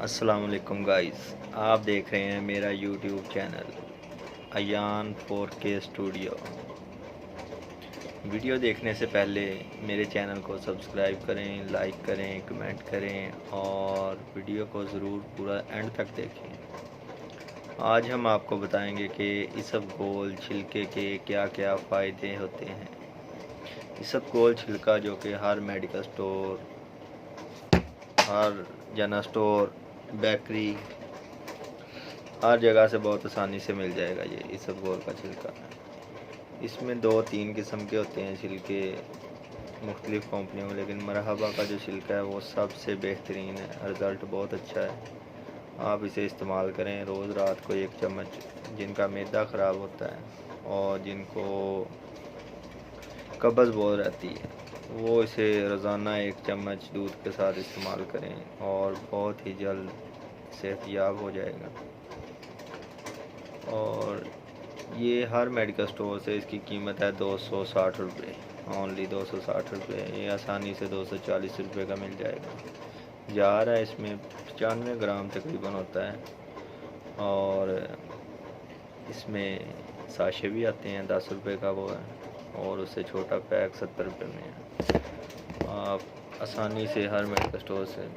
السلام علیکم گائز، آپ دیکھ رہے ہیں میرا YouTube channel Ayan 4K studio. Video دیکھنے سے پہلے میرے چینل کو سبسکرائب کریں، لائک کریں، کمنٹ کریں اور ویڈیو کو ضرور پورا اینڈ تک دیکھیں۔ آج ہم آپ کو بتائیں گے کہ اسبگول چھلکے کے کیا کیا فائدے ہوتے ہیں۔ اسبگول چھلکا جو کہ ہر میڈیکل سٹور، ہر جنرل سٹور، بیکری، ہر جگہ سے بہت آسانی سے مل جائے گا۔ یہ اسبگول کا چھلکا ہے۔ اس میں 2-3 قسم کے ہوتے ہیں چھلکے مختلف کمپنیوں میں، لیکن مرحبا کا جو چھلکا ہے وہ سب سے بہترین ہے، رزلٹ بہت اچھا ہے۔ آپ اسے استعمال کریں روز رات کو 1 چمچ۔ جن کا معدہ خراب ہوتا ہے اور جن کو قبض بہت رہتی ہے وہ اسے روزانہ 1 چمچ دودھ کے ساتھ استعمال کریں اور بہت ہی جلد صحت یاب ہو جائے گا۔ اور یہ ہر میڈیکل سٹور سے اس کی قیمت ہے 260 روپے، اونلی 260 روپے۔ یہ آسانی سے 240 روپے کا مل جائے گا۔ جار ہے، اس میں 95 گرام تقریباً ہوتا ہے اور اس میں ساشے بھی آتے ہیں، 10 روپے کا وہ ہے اور اس سے چھوٹا پیک 70 روپے میں ہے۔ آپ آسانی سے ہر میڈیکل سٹور سے